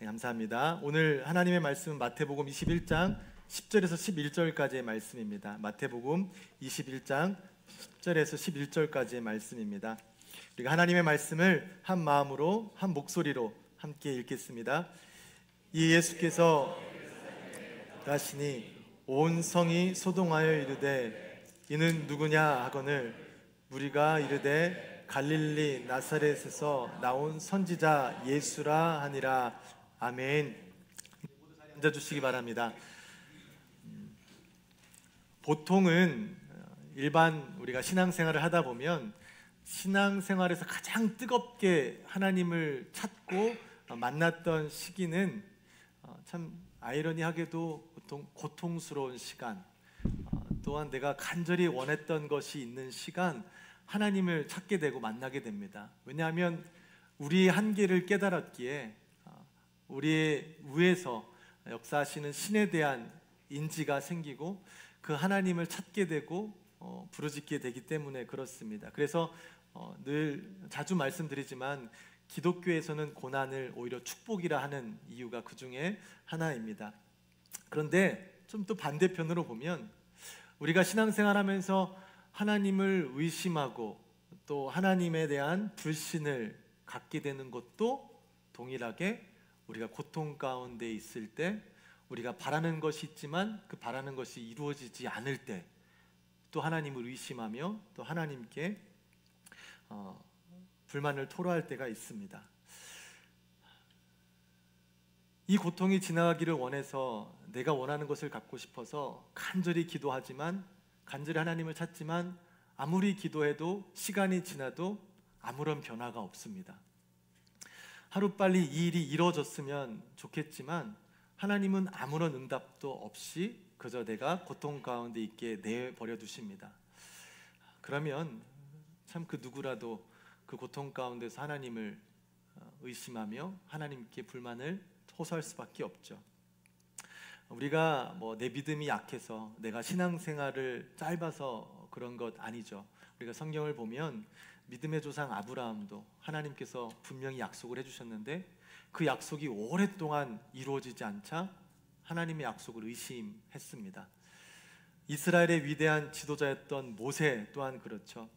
네, 감사합니다. 오늘 하나님의 말씀은 마태복음 21장 10절에서 11절까지의 말씀입니다. 마태복음 21장 10절에서 11절까지의 말씀입니다. 우리가 하나님의 말씀을 한 마음으로 한 목소리로 함께 읽겠습니다. 이 예수께서 가시니 온 성이 소동하여 이르되 이는 누구냐 하거늘 무리가 이르되 갈릴리 나사렛에서 나온 선지자 예수라 하니라. 아멘. 앉아주시기 바랍니다. 보통은 일반 우리가 신앙생활을 하다 보면 신앙생활에서 가장 뜨겁게 하나님을 찾고 만났던 시기는 참 아이러니하게도 보통 고통스러운 시간, 또한 내가 간절히 원했던 것이 있는 시간, 하나님을 찾게 되고 만나게 됩니다. 왜냐하면 우리의 한계를 깨달았기에 우리의 위에서 역사하시는 신에 대한 인지가 생기고 그 하나님을 찾게 되고 부르짖게 되기 때문에 그렇습니다. 그래서 늘 자주 말씀드리지만 기독교에서는 고난을 오히려 축복이라 하는 이유가 그 중에 하나입니다. 그런데 좀 또 반대편으로 보면 우리가 신앙생활하면서 하나님을 의심하고 또 하나님에 대한 불신을 갖게 되는 것도 동일하게 우리가 고통 가운데 있을 때 우리가 바라는 것이 있지만 그 바라는 것이 이루어지지 않을 때 또 하나님을 의심하며 또 하나님께 불만을 토로할 때가 있습니다. 이 고통이 지나가기를 원해서 내가 원하는 것을 갖고 싶어서 간절히 기도하지만 간절히 하나님을 찾지만 아무리 기도해도 시간이 지나도 아무런 변화가 없습니다. 하루빨리 이 일이 이루어졌으면 좋겠지만 하나님은 아무런 응답도 없이 그저 내가 고통 가운데 있게 내버려 두십니다. 그러면 참 그 누구라도 그 고통 가운데서 하나님을 의심하며 하나님께 불만을 호소할 수밖에 없죠. 우리가 내 믿음이 약해서 내가 신앙생활을 짧아서 그런 것 아니죠. 우리가 성경을 보면 믿음의 조상 아브라함도 하나님께서 분명히 약속을 해주셨는데 그 약속이 오랫동안 이루어지지 않자 하나님의 약속을 의심했습니다. 이스라엘의 위대한 지도자였던 모세 또한 그렇죠.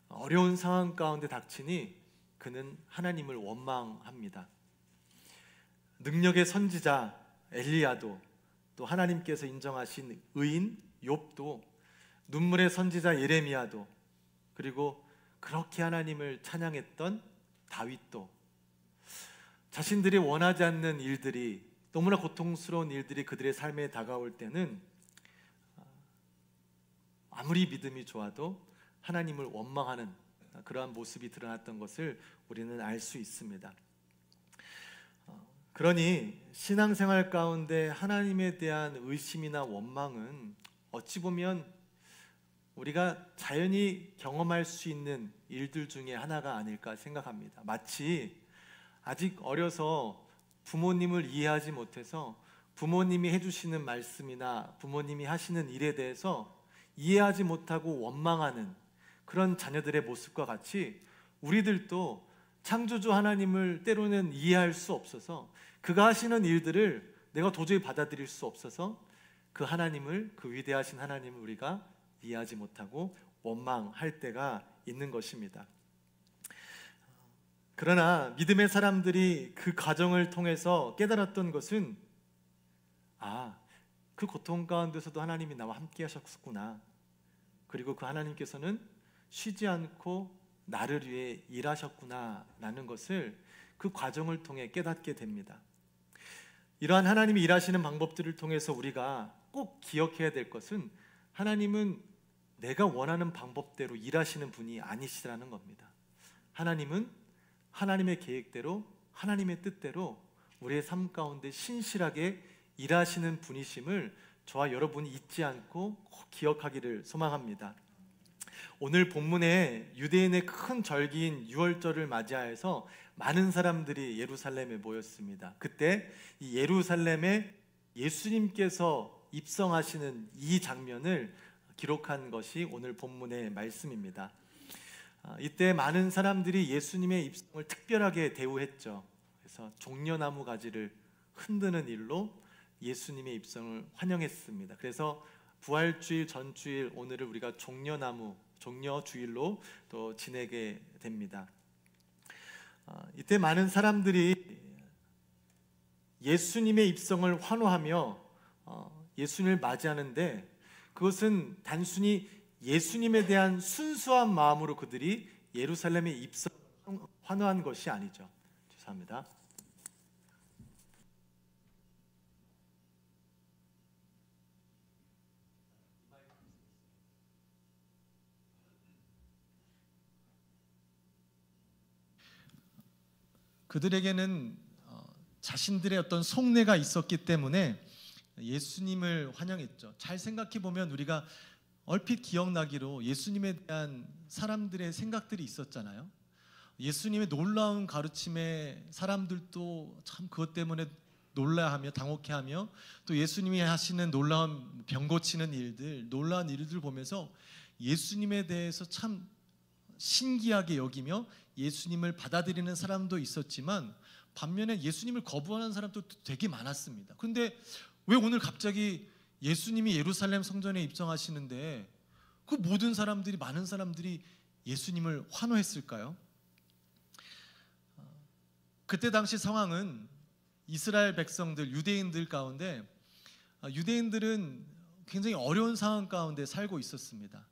어려운 상황 가운데 닥치니 그는 하나님을 원망합니다. 능력의 선지자 엘리야도 또 하나님께서 인정하신 의인 욥도 눈물의 선지자 예레미야도 그리고 그렇게 하나님을 찬양했던 다윗도 자신들이 원하지 않는 일들이 너무나 고통스러운 일들이 그들의 삶에 다가올 때는 아무리 믿음이 좋아도 하나님을 원망하는 그러한 모습이 드러났던 것을 우리는 알 수 있습니다. 그러니 신앙생활 가운데 하나님에 대한 의심이나 원망은 어찌 보면 우리가 자연히 경험할 수 있는 일들 중에 하나가 아닐까 생각합니다. 마치 아직 어려서 부모님을 이해하지 못해서 부모님이 해주시는 말씀이나 부모님이 하시는 일에 대해서 이해하지 못하고 원망하는 그런 자녀들의 모습과 같이 우리들도 창조주 하나님을 때로는 이해할 수 없어서 그가 하시는 일들을 내가 도저히 받아들일 수 없어서 그 하나님을, 그 위대하신 하나님을 우리가 이해하지 못하고 원망할 때가 있는 것입니다. 그러나 믿음의 사람들이 그 과정을 통해서 깨달았던 것은 그 고통 가운데서도 하나님이 나와 함께 하셨구나. 그리고 그 하나님께서는 쉬지 않고 나를 위해 일하셨구나 라는 것을 그 과정을 통해 깨닫게 됩니다. 이러한 하나님이 일하시는 방법들을 통해서 우리가 꼭 기억해야 될 것은 하나님은 내가 원하는 방법대로 일하시는 분이 아니시라는 겁니다. 하나님은 하나님의 계획대로 하나님의 뜻대로 우리의 삶 가운데 신실하게 일하시는 분이심을 저와 여러분이 잊지 않고 꼭 기억하기를 소망합니다. 오늘 본문에 유대인의 큰 절기인 유월절을 맞이하여서 많은 사람들이 예루살렘에 모였습니다. 그때 이 예루살렘에 예수님께서 입성하시는 이 장면을 기록한 것이 오늘 본문의 말씀입니다. 이때 많은 사람들이 예수님의 입성을 특별하게 대우했죠. 그래서 종려나무 가지를 흔드는 일로 예수님의 입성을 환영했습니다. 그래서 부활주일 전주일 오늘을 우리가 종려주일로 또 지내게 됩니다. 이때 많은 사람들이 예수님의 입성을 환호하며 예수님을 맞이하는데, 그것은 단순히 예수님에 대한 순수한 마음으로 그들이 예루살렘에 입성 환호한 것이 아니죠. 죄송합니다. 그들에게는 자신들의 어떤 속내가 있었기 때문에 예수님을 환영했죠. 잘 생각해 보면 우리가 얼핏 기억나기로 예수님에 대한 사람들의 생각들이 있었잖아요. 예수님의 놀라운 가르침에 사람들도 참 그것 때문에 놀라하며 당혹해하며, 또 예수님이 하시는 놀라운 병 고치는 일들, 놀라운 일들 보면서 예수님에 대해서 참 신기하게 여기며 예수님을 받아들이는 사람도 있었지만, 반면에 예수님을 거부하는 사람도 되게 많았습니다. 그런데 왜 오늘 갑자기 예수님이 예루살렘 성전에 입성하시는데 그 모든 사람들이, 많은 사람들이 예수님을 환호했을까요? 그때 당시 상황은 이스라엘 백성들, 유대인들 가운데, 유대인들은 굉장히 어려운 상황 가운데 살고 있었습니다.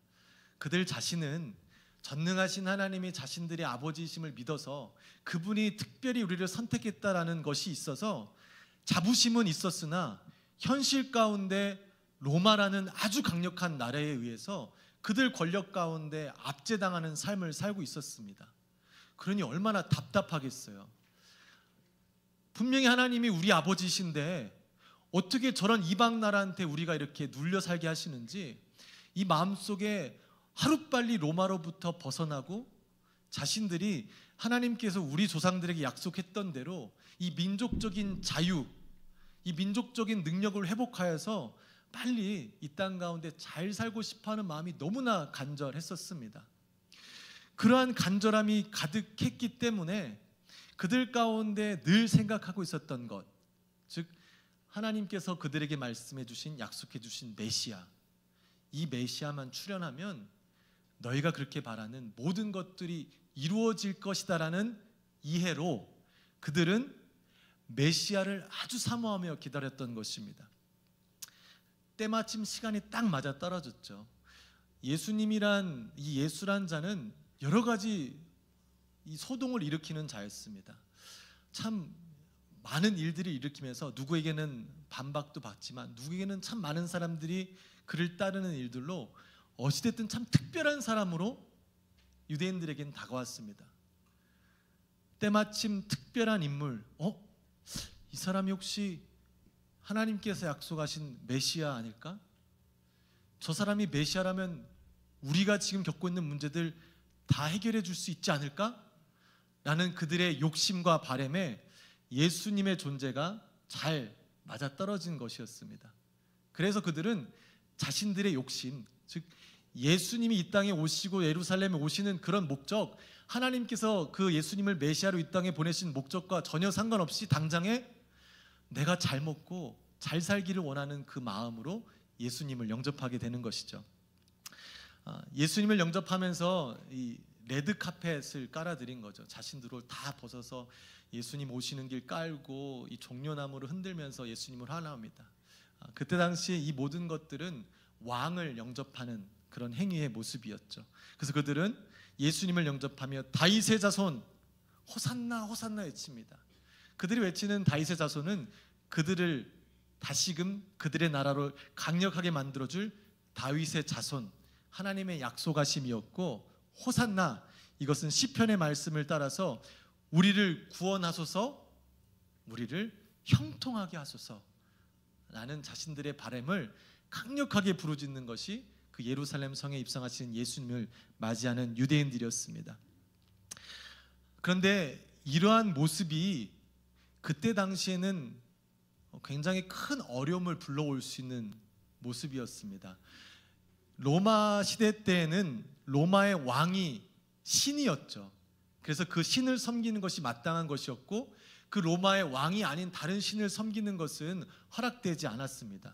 그들 자신은 전능하신 하나님이 자신들의 아버지이심을 믿어서 그분이 특별히 우리를 선택했다라는 것이 있어서 자부심은 있었으나, 현실 가운데 로마라는 아주 강력한 나라에 의해서 그들 권력 가운데 압제당하는 삶을 살고 있었습니다. 그러니 얼마나 답답하겠어요. 분명히 하나님이 우리 아버지이신데 어떻게 저런 이방 나라한테 우리가 이렇게 눌려 살게 하시는지, 이 마음속에 하루빨리 로마로부터 벗어나고 자신들이 하나님께서 우리 조상들에게 약속했던 대로 이 민족적인 자유, 이 민족적인 능력을 회복하여서 빨리 이 땅 가운데 잘 살고 싶어하는 마음이 너무나 간절했었습니다. 그러한 간절함이 가득했기 때문에 그들 가운데 늘 생각하고 있었던 것, 즉 하나님께서 그들에게 말씀해 주신, 약속해 주신 메시아, 이 메시아만 출현하면 너희가 그렇게 바라는 모든 것들이 이루어질 것이다라는 이해로 그들은 메시아를 아주 사모하며 기다렸던 것입니다. 때마침 시간이 딱 맞아 떨어졌죠. 예수님이란, 이 예수란 자는 여러 가지 이 소동을 일으키는 자였습니다. 참 많은 일들을 일으키면서 누구에게는 반박도 받지만 누구에게는 참 많은 사람들이 그를 따르는 일들로 어찌됐든 참 특별한 사람으로 유대인들에게는 다가왔습니다. 때마침 특별한 인물, 이 사람이 혹시 하나님께서 약속하신 메시아 아닐까? 저 사람이 메시아라면 우리가 지금 겪고 있는 문제들 다 해결해 줄 수 있지 않을까? 라는 그들의 욕심과 바람에 예수님의 존재가 잘 맞아떨어진 것이었습니다. 그래서 그들은 자신들의 욕심, 즉 예수님이 이 땅에 오시고 예루살렘에 오시는 그런 목적, 하나님께서 그 예수님을 메시아로 이 땅에 보내신 목적과 전혀 상관없이 당장에 내가 잘 먹고 잘 살기를 원하는 그 마음으로 예수님을 영접하게 되는 것이죠. 예수님을 영접하면서 이 레드 카펫을 깔아드린 거죠. 자신들을 다 벗어서 예수님 오시는 길 깔고 이 종려나무를 흔들면서 예수님을 환호합니다. 그때 당시에 이 모든 것들은 왕을 영접하는 그런 행위의 모습이었죠. 그래서 그들은 예수님을 영접하며 다윗의 자손 호산나 호산나 외칩니다. 그들이 외치는 다윗의 자손은 그들을 다시금 그들의 나라로 강력하게 만들어줄 다윗의 자손, 하나님의 약속하심이었고, 호산나, 이것은 시편의 말씀을 따라서 우리를 구원하소서, 우리를 형통하게 하소서 라는 자신들의 바람을 강력하게 부르짖는 것이 그 예루살렘 성에 입성하신 예수님을 맞이하는 유대인들이었습니다. 그런데 이러한 모습이 그때 당시에는 굉장히 큰 어려움을 불러올 수 있는 모습이었습니다. 로마 시대 때에는 로마의 왕이 신이었죠. 그래서 그 신을 섬기는 것이 마땅한 것이었고, 그 로마의 왕이 아닌 다른 신을 섬기는 것은 허락되지 않았습니다.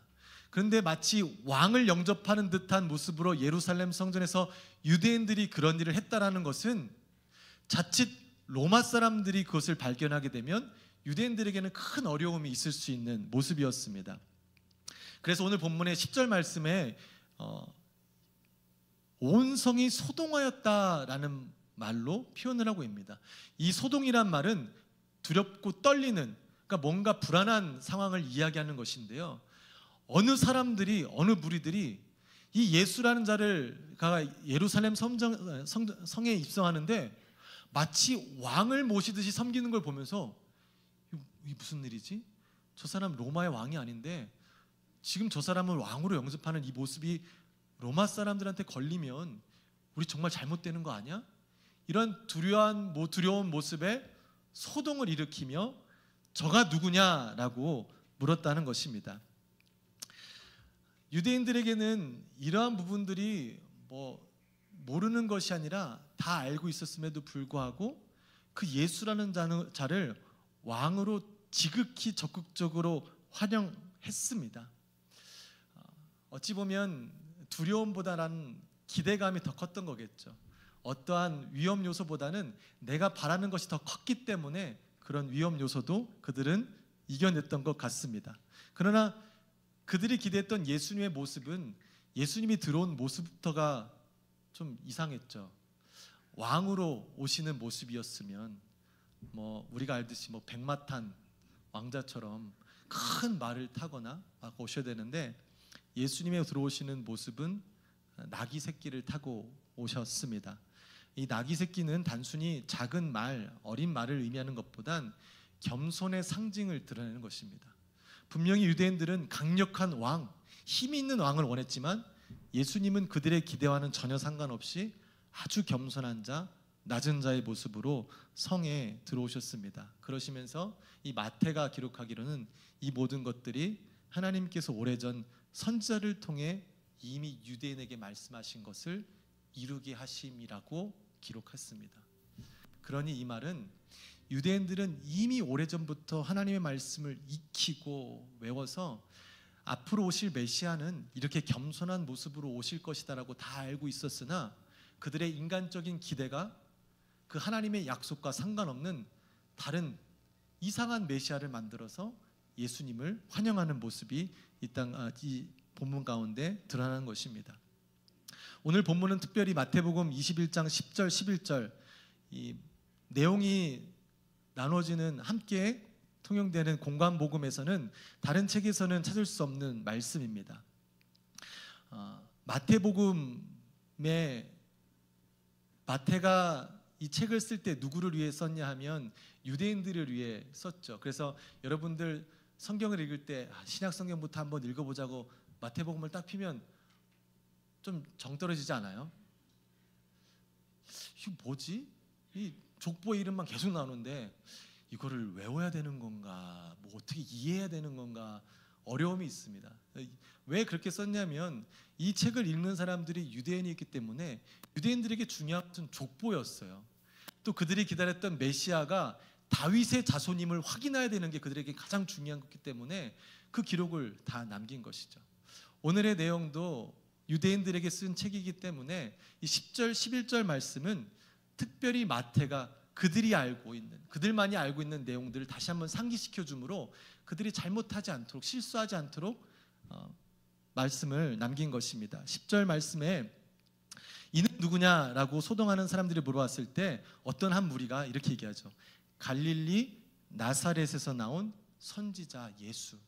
그런데 마치 왕을 영접하는 듯한 모습으로 예루살렘 성전에서 유대인들이 그런 일을 했다라는 것은 자칫 로마 사람들이 그것을 발견하게 되면 유대인들에게는 큰 어려움이 있을 수 있는 모습이었습니다. 그래서 오늘 본문의 10절 말씀에 온 성이 소동하였다라는 말로 표현을 하고 있습니다. 이 소동이란 말은 두렵고 떨리는, 그러니까 뭔가 불안한 상황을 이야기하는 것인데요. 어느 사람들이, 어느 무리들이 이 예수라는 자가 예루살렘 성에 입성하는데 마치 왕을 모시듯이 섬기는 걸 보면서 이게 무슨 일이지? 저 사람 로마의 왕이 아닌데 지금 저 사람을 왕으로 영접하는 이 모습이 로마 사람들한테 걸리면 우리 정말 잘못되는 거 아니야? 이런 두려운 모습에 소동을 일으키며 저가 누구냐라고 물었다는 것입니다. 유대인들에게는 이러한 부분들이 모르는 것이 아니라 다 알고 있었음에도 불구하고 그 예수라는 자를 왕으로 지극히 적극적으로 환영했습니다. 어찌 보면 두려움보다는 기대감이 더 컸던 거겠죠. 어떠한 위험 요소보다는 내가 바라는 것이 더 컸기 때문에 그런 위험 요소도 그들은 이겨냈던 것 같습니다. 그러나 그들이 기대했던 예수님의 모습은 예수님이 들어온 모습부터가 좀 이상했죠. 왕으로 오시는 모습이었으면 우리가 알듯이 백마탄 왕자처럼 큰 말을 타거나 막 오셔야 되는데 예수님의 들어오시는 모습은 나귀 새끼를 타고 오셨습니다. 이 나귀 새끼는 단순히 작은 말, 어린 말을 의미하는 것보단 겸손의 상징을 드러내는 것입니다. 분명히 유대인들은 강력한 왕, 힘이 있는 왕을 원했지만 예수님은 그들의 기대와는 전혀 상관없이 아주 겸손한 자, 낮은 자의 모습으로 성에 들어오셨습니다. 그러시면서 이 마태가 기록하기로는 이 모든 것들이 하나님께서 오래전 선지자를 통해 이미 유대인에게 말씀하신 것을 이루게 하심이라고 기록했습니다. 그러니 이 말은 유대인들은 이미 오래전부터 하나님의 말씀을 익히고 외워서 앞으로 오실 메시아는 이렇게 겸손한 모습으로 오실 것이다라고 다 알고 있었으나 그들의 인간적인 기대가 그 하나님의 약속과 상관없는 다른 이상한 메시아를 만들어서 예수님을 환영하는 모습이 이 본문 가운데 드러나는 것입니다. 오늘 본문은 특별히 마태복음 21장 10절 11절 이 내용이 나눠지는 함께 통용되는 공관복음에서는 다른 책에서는 찾을 수 없는 말씀입니다. 마태가 이 책을 쓸 때 누구를 위해 썼냐 하면 유대인들을 위해 썼죠. 그래서 여러분들 성경을 읽을 때 신약 성경부터 한번 읽어보자고 마태복음을 딱 피면 좀 정 떨어지지 않아요? 이거 뭐지? 이 족보의 이름만 계속 나오는데 이거를 외워야 되는 건가? 어떻게 이해해야 되는 건가? 어려움이 있습니다. 왜 그렇게 썼냐면 이 책을 읽는 사람들이 유대인이었기 때문에 유대인들에게 중요한 것은 족보였어요. 또 그들이 기다렸던 메시아가 다윗의 자손임을 확인해야 되는 게 그들에게 가장 중요한 것이기 때문에 그 기록을 다 남긴 것이죠. 오늘의 내용도 유대인들에게 쓴 책이기 때문에 이 10절, 11절 말씀은 특별히 마태가 그들만이 알고 있는 내용들을 다시 한번 상기시켜 주므로 그들이 잘못하지 않도록, 실수하지 않도록 말씀을 남긴 것입니다. 10절 말씀에 이는 누구냐라고 소동하는 사람들이 물어봤을 때 어떤 한 무리가 이렇게 얘기하죠. 갈릴리 나사렛에서 나온 선지자 예수.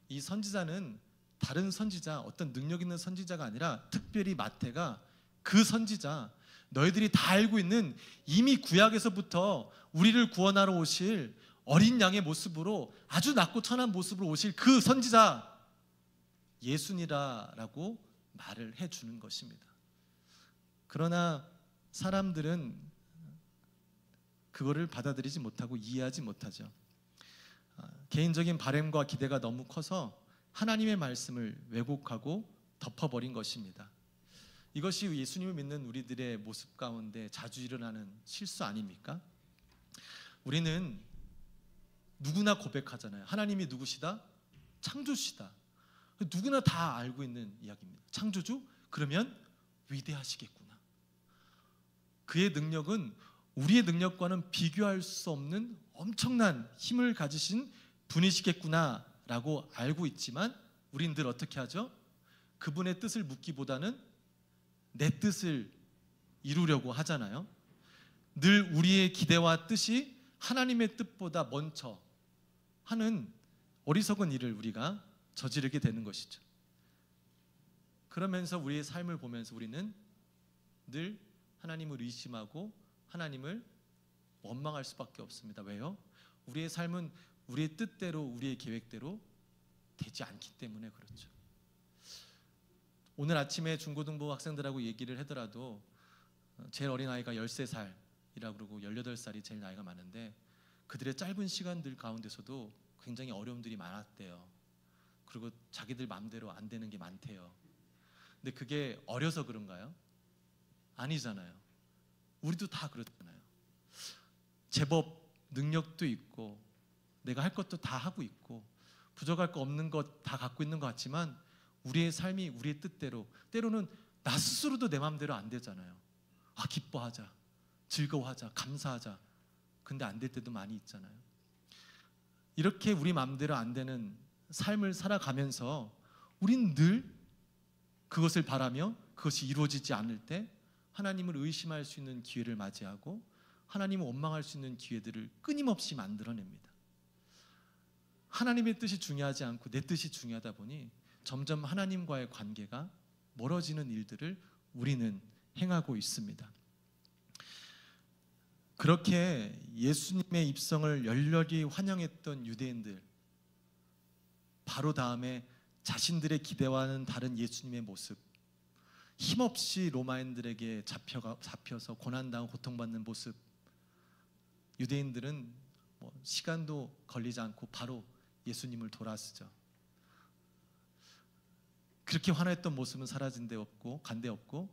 이 선지자는 다른 선지자, 어떤 능력 있는 선지자가 아니라 특별히 마태가 그 선지자, 너희들이 다 알고 있는 이미 구약에서부터 우리를 구원하러 오실 어린 양의 모습으로 아주 낮고 천한 모습으로 오실 그 선지자 예수니라라고 말을 해주는 것입니다. 그러나 사람들은 그거를 받아들이지 못하고 이해하지 못하죠. 개인적인 바램과 기대가 너무 커서 하나님의 말씀을 왜곡하고 덮어버린 것입니다. 이것이 예수님을 믿는 우리들의 모습 가운데 자주 일어나는 실수 아닙니까? 우리는 누구나 고백하잖아요. 하나님이 누구시다? 창조주시다. 누구나 다 알고 있는 이야기입니다. 창조주? 그러면 위대하시겠구나. 그의 능력은 우리의 능력과는 비교할 수 없는 엄청난 힘을 가지신 분이시겠구나 라고 알고 있지만 우린 늘 어떻게 하죠? 그분의 뜻을 묻기보다는 내 뜻을 이루려고 하잖아요. 늘 우리의 기대와 뜻이 하나님의 뜻보다 먼저 하는 어리석은 일을 우리가 저지르게 되는 것이죠. 그러면서 우리의 삶을 보면서 우리는 늘 하나님을 의심하고 하나님을 원망할 수밖에 없습니다. 왜요? 우리의 삶은 우리의 뜻대로 우리의 계획대로 되지 않기 때문에 그렇죠. 오늘 아침에 중고등부 학생들하고 얘기를 하더라도 제일 어린 아이가 13살이라고 그러고 18살이 제일 나이가 많은데 그들의 짧은 시간들 가운데서도 굉장히 어려움들이 많았대요. 그리고 자기들 마음대로 안 되는 게 많대요. 근데 그게 어려서 그런가요? 아니잖아요. 우리도 다 그렇잖아요. 제법 능력도 있고 내가 할 것도 다 하고 있고 부족할 거 없는 것 다 갖고 있는 것 같지만 우리의 삶이 우리의 뜻대로 때로는 나 스스로도 내 마음대로 안 되잖아요. 기뻐하자, 즐거워하자, 감사하자. 근데 안 될 때도 많이 있잖아요. 이렇게 우리 마음대로 안 되는 삶을 살아가면서 우린 늘 그것을 바라며 그것이 이루어지지 않을 때 하나님을 의심할 수 있는 기회를 맞이하고 하나님을 원망할 수 있는 기회들을 끊임없이 만들어냅니다. 하나님의 뜻이 중요하지 않고 내 뜻이 중요하다 보니 점점 하나님과의 관계가 멀어지는 일들을 우리는 행하고 있습니다. 그렇게 예수님의 입성을 열렬히 환영했던 유대인들, 바로 다음에 자신들의 기대와는 다른 예수님의 모습, 힘없이 로마인들에게 잡혀서 고난당하고 고통받는 모습, 유대인들은 시간도 걸리지 않고 바로 예수님을 돌아서죠. 그렇게 화냈던 모습은 사라진 데 없고 간 데 없고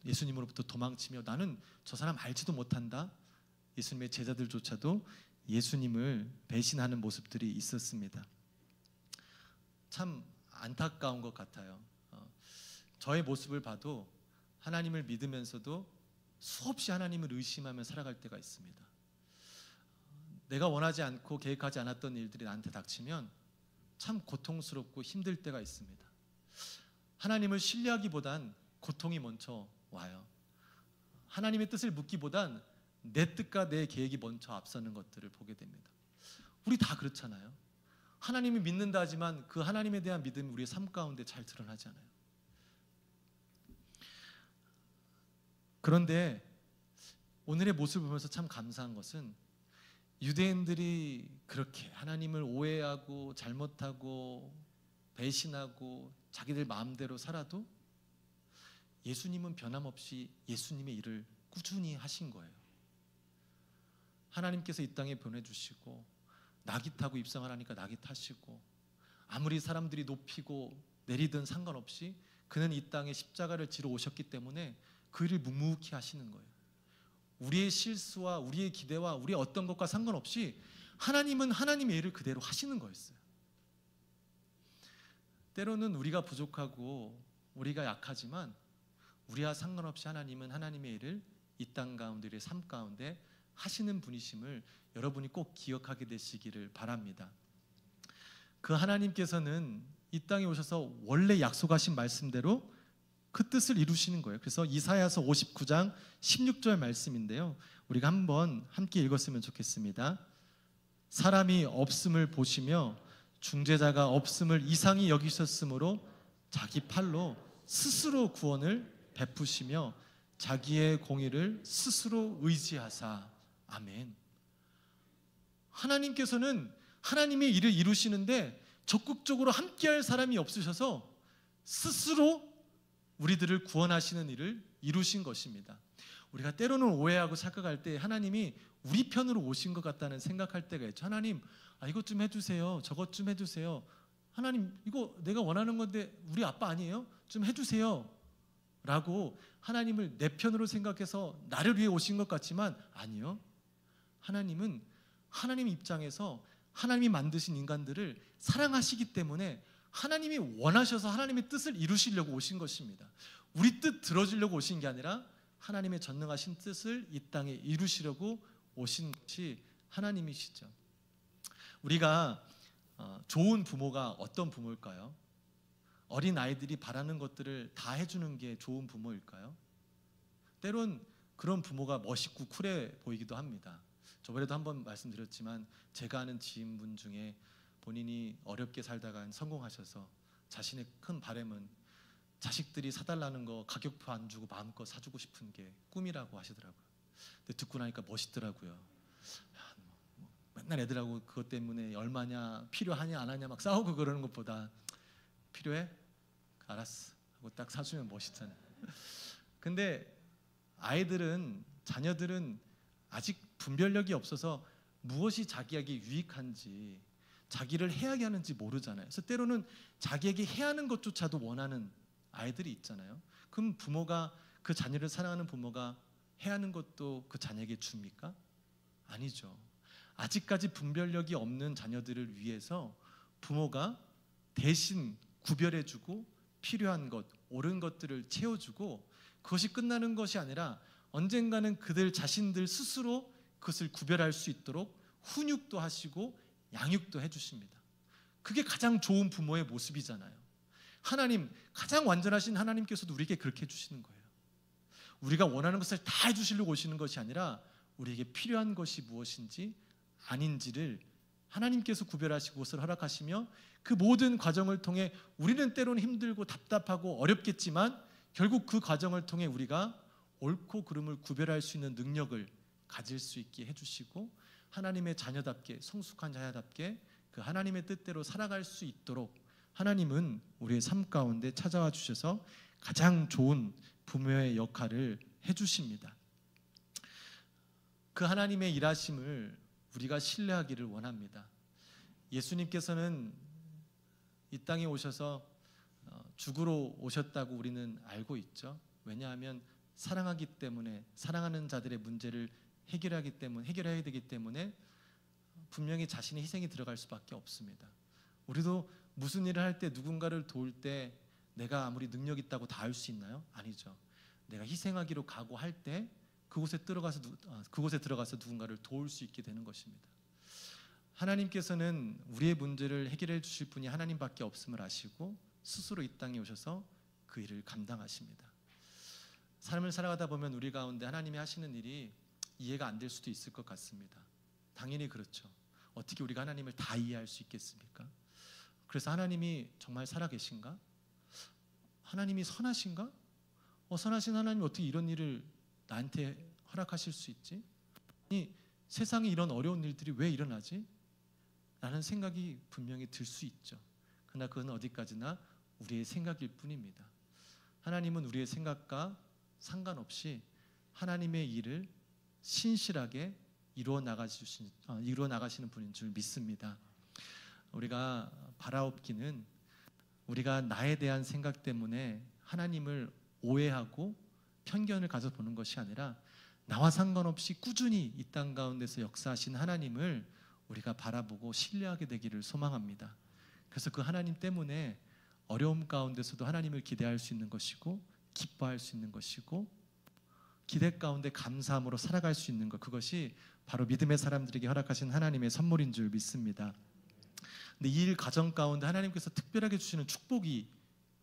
예수님으로부터 도망치며 나는 저 사람 알지도 못한다. 예수님의 제자들조차도 예수님을 배신하는 모습들이 있었습니다. 참 안타까운 것 같아요. 저의 모습을 봐도 하나님을 믿으면서도 수없이 하나님을 의심하며 살아갈 때가 있습니다. 내가 원하지 않고 계획하지 않았던 일들이 나한테 닥치면 참 고통스럽고 힘들 때가 있습니다. 하나님을 신뢰하기보단 고통이 먼저 와요. 하나님의 뜻을 묻기보단 내 뜻과 내 계획이 먼저 앞서는 것들을 보게 됩니다. 우리 다 그렇잖아요. 하나님을 믿는다 하지만 그 하나님에 대한 믿음이 우리의 삶 가운데 잘 드러나지 않아요. 그런데 오늘의 모습을 보면서 참 감사한 것은 유대인들이 그렇게 하나님을 오해하고 잘못하고 배신하고 자기들 마음대로 살아도 예수님은 변함없이 예수님의 일을 꾸준히 하신 거예요. 하나님께서 이 땅에 보내주시고 낙이 타고 입성하라니까 낙이 타시고 아무리 사람들이 높이고 내리든 상관없이 그는 이 땅에 십자가를 지러 오셨기 때문에 그 일을 묵묵히 하시는 거예요. 우리의 실수와 우리의 기대와 우리의 어떤 것과 상관없이 하나님은 하나님의 일을 그대로 하시는 거였어요. 때로는 우리가 부족하고 우리가 약하지만 우리와 상관없이 하나님은 하나님의 일을 이 땅 가운데 우리의 삶 가운데 하시는 분이심을 여러분이 꼭 기억하게 되시기를 바랍니다. 그 하나님께서는 이 땅에 오셔서 원래 약속하신 말씀대로 그 뜻을 이루시는 거예요. 그래서 이사야서 59장 16절 말씀인데요. 우리가 한번 함께 읽었으면 좋겠습니다. 사람이 없음을 보시며 중재자가 없음을 이상히 여기셨으므로 자기 팔로 스스로 구원을 베푸시며 자기의 공의를 스스로 의지하사. 아멘. 하나님께서는 하나님의 일을 이루시는데 적극적으로 함께할 사람이 없으셔서 스스로 우리들을 구원하시는 일을 이루신 것입니다. 우리가 때로는 오해하고 착각할 때 하나님이 우리 편으로 오신 것 같다는 생각할 때가 있죠. 하나님, 이것 좀 해주세요. 저것 좀 해주세요. 하나님, 이거 내가 원하는 건데 우리 아빠 아니에요? 좀 해주세요. 라고 하나님을 내 편으로 생각해서 나를 위해 오신 것 같지만 아니요. 하나님은 하나님 입장에서 하나님이 만드신 인간들을 사랑하시기 때문에 하나님이 원하셔서 하나님의 뜻을 이루시려고 오신 것입니다. 우리 뜻 들어주려고 오신 게 아니라 하나님의 전능하신 뜻을 이 땅에 이루시려고 오신 것이 하나님이시죠. 우리가 좋은 부모가 어떤 부모일까요? 어린 아이들이 바라는 것들을 다 해주는 게 좋은 부모일까요? 때론 그런 부모가 멋있고 쿨해 보이기도 합니다. 저번에도 한번 말씀드렸지만 제가 아는 지인분 중에 본인이 어렵게 살다가 성공하셔서 자신의 큰 바람은 자식들이 사달라는 거 가격표 안 주고 마음껏 사주고 싶은 게 꿈이라고 하시더라고요. 근데 듣고 나니까 멋있더라고요. 맨날 애들하고 그것 때문에 얼마냐, 필요하냐 안 하냐 막 싸우고 그러는 것보다 필요해? 알았어 하고 딱 사주면 멋있잖아요. 근데 아이들은, 자녀들은 아직 분별력이 없어서 무엇이 자기에게 유익한지, 자기를 해하게 하는지 모르잖아요. 그래서 때로는 자기에게 해하는 것조차도 원하는 아이들이 있잖아요. 그럼 부모가, 그 자녀를 사랑하는 부모가 해하는 것도 그 자녀에게 줍니까? 아니죠. 아직까지 분별력이 없는 자녀들을 위해서 부모가 대신 구별해주고 필요한 것, 옳은 것들을 채워주고, 그것이 끝나는 것이 아니라 언젠가는 그들 자신들 스스로 그것을 구별할 수 있도록 훈육도 하시고 양육도 해주십니다. 그게 가장 좋은 부모의 모습이잖아요. 하나님, 가장 완전하신 하나님께서도 우리에게 그렇게 해주시는 거예요. 우리가 원하는 것을 다 해주시려고 오시는 것이 아니라 우리에게 필요한 것이 무엇인지 아닌지를 하나님께서 구별하시고 그것을 허락하시며, 그 모든 과정을 통해 우리는 때로는 힘들고 답답하고 어렵겠지만 결국 그 과정을 통해 우리가 옳고 그름을 구별할 수 있는 능력을 가질 수 있게 해주시고, 하나님의 자녀답게, 성숙한 자녀답게 그 하나님의 뜻대로 살아갈 수 있도록 하나님은 우리의 삶 가운데 찾아와 주셔서 가장 좋은 부모의 역할을 해주십니다. 그 하나님의 일하심을 우리가 신뢰하기를 원합니다. 예수님께서는 이 땅에 오셔서 죽으러 오셨다고 우리는 알고 있죠. 왜냐하면 사랑하기 때문에, 사랑하는 자들의 문제를 해결해야 되기 때문에 분명히 자신의 희생이 들어갈 수밖에 없습니다. 우리도 무슨 일을 할 때, 누군가를 도울 때 내가 아무리 능력 있다고 다 할 수 있나요? 아니죠. 내가 희생하기로 각오할 때 그곳에 들어가서 누군가를 도울 수 있게 되는 것입니다. 하나님께서는 우리의 문제를 해결해 주실 분이 하나님밖에 없음을 아시고 스스로 이 땅에 오셔서 그 일을 감당하십니다. 삶을 살아가다 보면 우리 가운데 하나님이 하시는 일이 이해가 안 될 수도 있을 것 같습니다. 당연히 그렇죠. 어떻게 우리가 하나님을 다 이해할 수 있겠습니까? 그래서 하나님이 정말 살아계신가? 하나님이 선하신가? 선하신 하나님이 어떻게 이런 일을 나한테 허락하실 수 있지? 아니, 세상에 이런 어려운 일들이 왜 일어나지? 라는 생각이 분명히 들 수 있죠. 그러나 그건 어디까지나 우리의 생각일 뿐입니다. 하나님은 우리의 생각과 상관없이 하나님의 일을 신실하게 이루어 나가시는 분인 줄 믿습니다. 우리가 바라옵기는 우리가 나에 대한 생각 때문에 하나님을 오해하고 편견을 가져 보는 것이 아니라 나와 상관없이 꾸준히 이 땅 가운데서 역사하신 하나님을 우리가 바라보고 신뢰하게 되기를 소망합니다. 그래서 그 하나님 때문에 어려움 가운데서도 하나님을 기대할 수 있는 것이고, 기뻐할 수 있는 것이고, 기대 가운데 감사함으로 살아갈 수 있는 것, 그것이 바로 믿음의 사람들에게 허락하신 하나님의 선물인 줄 믿습니다. 근데 이 일 가정 가운데 하나님께서 특별하게 주시는 축복이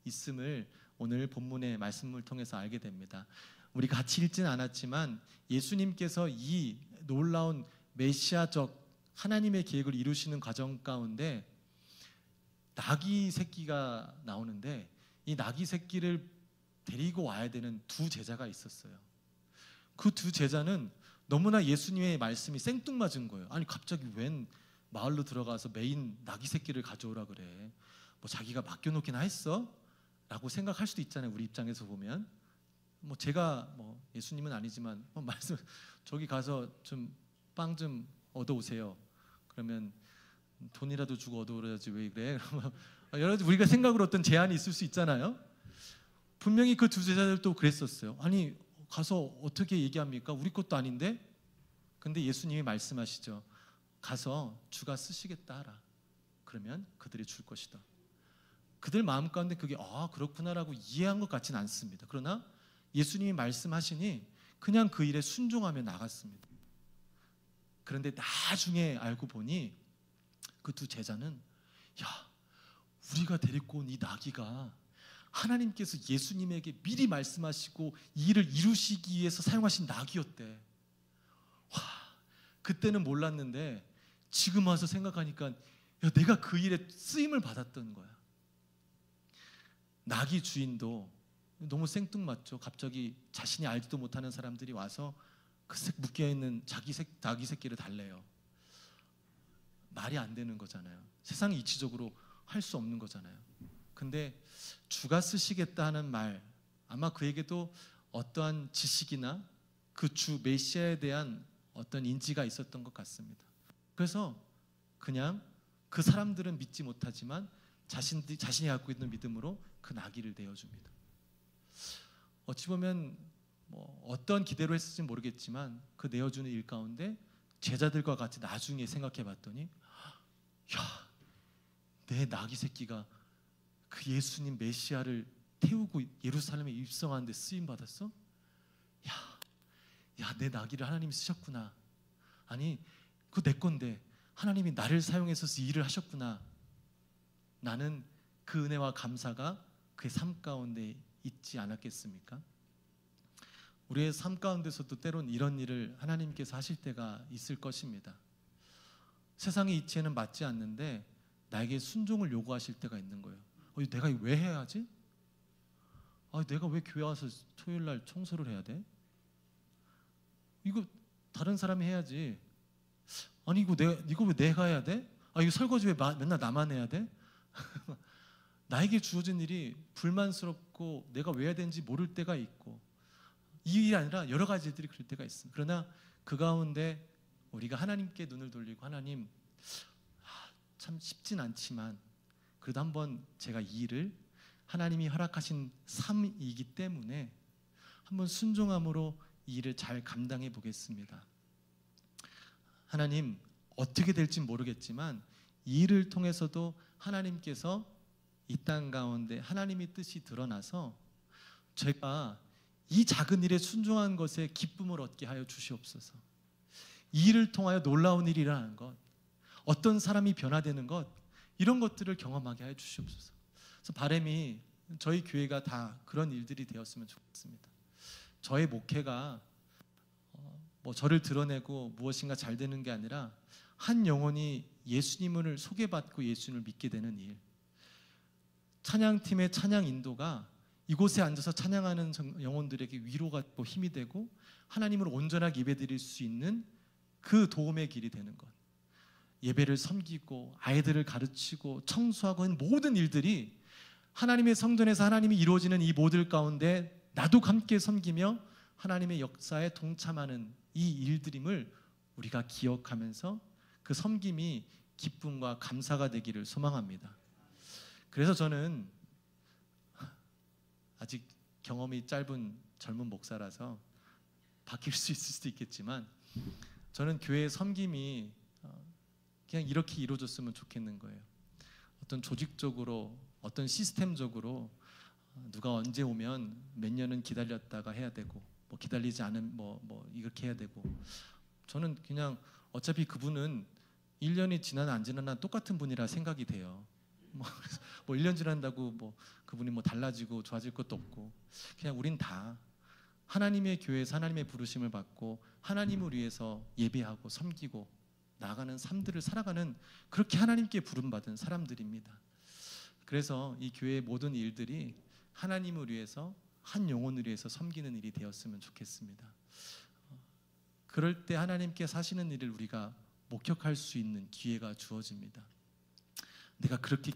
있음을 오늘 본문의 말씀을 통해서 알게 됩니다. 우리가 같이 읽지는 않았지만 예수님께서 이 놀라운 메시아적 하나님의 계획을 이루시는 과정 가운데 나귀 새끼가 나오는데, 이 나귀 새끼를 데리고 와야 되는 두 제자가 있었어요. 그 두 제자는 너무나 예수님의 말씀이 생뚱맞은 거예요. 아니, 갑자기 웬 마을로 들어가서 메인 나귀 새끼를 가져오라 그래? 뭐 자기가 맡겨놓기나 했어? 라고 생각할 수도 있잖아요. 우리 입장에서 보면. 뭐 제가 뭐 예수님은 아니지만 말씀, 저기 가서 좀 빵 좀 얻어오세요. 그러면 돈이라도 주고 얻어오라지 왜 그래? 그러면 여러 가지 우리가 생각으로 어떤 제한이 있을 수 있잖아요. 분명히 그 두 제자들도 그랬었어요. 아니, 가서 어떻게 얘기합니까? 우리 것도 아닌데? 근데 예수님이 말씀하시죠. 가서 주가 쓰시겠다 하라. 그러면 그들이 줄 것이다. 그들 마음 가운데 그게 그렇구나라고 이해한 것 같지는 않습니다. 그러나 예수님이 말씀하시니 그냥 그 일에 순종하며 나갔습니다. 그런데 나중에 알고 보니 그 두 제자는 우리가 데리고 온 이 나귀가 하나님께서 예수님에게 미리 말씀하시고 이 일을 이루시기 위해서 사용하신 나귀였대. 그때는 몰랐는데 지금 와서 생각하니까 내가 그 일에 쓰임을 받았던 거야. 나귀 주인도 너무 생뚱맞죠. 갑자기 자신이 알지도 못하는 사람들이 와서 그 묶여있는 나귀 새끼를 달래요. 말이 안 되는 거잖아요. 세상이 이치적으로 할 수 없는 거잖아요. 근데 주가 쓰시겠다 하는 말, 아마 그에게도 어떠한 지식이나 그 주 메시아에 대한 어떤 인지가 있었던 것 같습니다. 그래서 그냥 그 사람들은 믿지 못하지만 자신이 갖고 있는 믿음으로 그 나귀를 내어줍니다. 어찌 보면 어떤 기대로 했을지 모르겠지만 그 내어주는 일 가운데 제자들과 같이 나중에 생각해 봤더니 내 나귀 새끼가 그 예수님 메시아를 태우고 예루살렘에 입성하는데 쓰임 받았어? 내 나귀를 하나님이 쓰셨구나. 아니 그거 내 건데 하나님이 나를 사용해서 이 일을 하셨구나. 나는 그 은혜와 감사가 그의 삶 가운데 있지 않았겠습니까? 우리의 삶 가운데서도 때론 이런 일을 하나님께서 하실 때가 있을 것입니다. 세상의 이치에는 맞지 않는데 나에게 순종을 요구하실 때가 있는 거예요. 내가 이거 왜 해야 하지? 내가 왜 교회 와서 토요일 날 청소를 해야 돼? 이거 다른 사람이 해야지. 아니 이거 왜 내가 해야 돼? 이거 설거지 왜 맨날 나만 해야 돼? 나에게 주어진 일이 불만스럽고 내가 왜 해야 되는지 모를 때가 있고, 이 일이 아니라 여러 가지 일들이 그럴 때가 있습니다. 그러나 그 가운데 우리가 하나님께 눈을 돌리고 하나님, 참 쉽진 않지만 그래도 한번 제가 이 일을 하나님이 허락하신 삶이기 때문에 한번 순종함으로 이 일을 잘 감당해 보겠습니다. 하나님, 어떻게 될지 모르겠지만 이 일을 통해서도 하나님께서 이 땅 가운데 하나님의 뜻이 드러나서 제가 이 작은 일에 순종한 것에 기쁨을 얻게 하여 주시옵소서. 이 일을 통하여 놀라운 일이 일어나는 것, 어떤 사람이 변화되는 것, 이런 것들을 경험하게 하여 주시옵소서. 그래서 바람이 저희 교회가 다 그런 일들이 되었으면 좋겠습니다. 저의 목회가 저를 드러내고 무엇인가 잘 되는 게 아니라 한 영혼이 예수님을 소개받고 예수님을 믿게 되는 일, 찬양팀의 찬양 인도가 이곳에 앉아서 찬양하는 영혼들에게 위로가 되고 힘이 되고 하나님을 온전하게 예배드릴 수 있는 그 도움의 길이 되는 것, 예배를 섬기고 아이들을 가르치고 청소하고 하는 모든 일들이 하나님의 성전에서 하나님이 이루어지는 이 모든 가운데 나도 함께 섬기며 하나님의 역사에 동참하는 이 일들임을 우리가 기억하면서 그 섬김이 기쁨과 감사가 되기를 소망합니다. 그래서 저는 아직 경험이 짧은 젊은 목사라서 바뀔 수 있을 수도 있겠지만 저는 교회의 섬김이 그냥 이렇게 이루어졌으면 좋겠는 거예요. 어떤 조직적으로, 어떤 시스템적으로 누가 언제 오면 몇 년은 기다렸다가 해야 되고 기다리지 않으면 이렇게 해야 되고, 저는 그냥 어차피 그분은 1년이 지나나 안 지나나 똑같은 분이라 생각이 돼요. 1년 지난다고 그분이 달라지고 좋아질 것도 없고, 그냥 우린 다 하나님의 교회에서 하나님의 부르심을 받고 하나님을 위해서 예배하고 섬기고 나아가는 삶들을 살아가는, 그렇게 하나님께 부름받은 사람들입니다. 그래서 이 교회의 모든 일들이 하나님을 위해서, 한 영혼을 위해서 섬기는 일이 되었으면 좋겠습니다. 그럴 때 하나님께 사시는 일을 우리가 목격할 수 있는 기회가 주어집니다. 내가 그렇게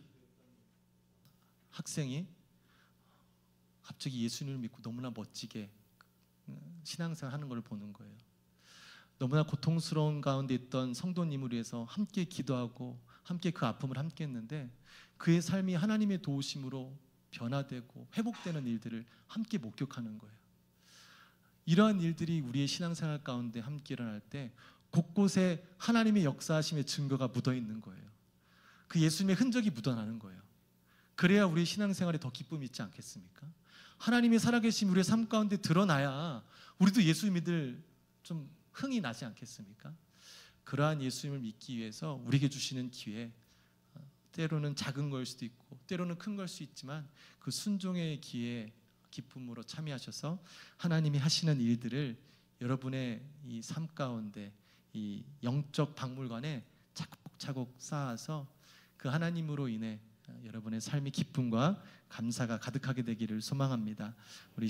학생이 갑자기 예수님을 믿고 너무나 멋지게 신앙생활 하는 걸 보는 거예요. 너무나 고통스러운 가운데 있던 성도님을 위해서 함께 기도하고 함께 그 아픔을 함께 했는데 그의 삶이 하나님의 도우심으로 변화되고 회복되는 일들을 함께 목격하는 거예요. 이러한 일들이 우리의 신앙생활 가운데 함께 일어날 때 곳곳에 하나님의 역사하심의 증거가 묻어 있는 거예요. 그 예수님의 흔적이 묻어나는 거예요. 그래야 우리 신앙생활에 더 기쁨이 있지 않겠습니까? 하나님이 살아계신 우리의 삶 가운데 드러나야 우리도 예수 믿을 좀 흥이 나지 않겠습니까? 그러한 예수님을 믿기 위해서 우리에게 주시는 기회, 때로는 작은 걸 수도 있고 때로는 큰 걸 수 있지만 그 순종의 기회에 기쁨으로 참여하셔서 하나님이 하시는 일들을 여러분의 이 삶 가운데 이 영적 박물관에 차곡차곡 쌓아서 그 하나님으로 인해 여러분의 삶의 기쁨과 감사가 가득하게 되기를 소망합니다. 우리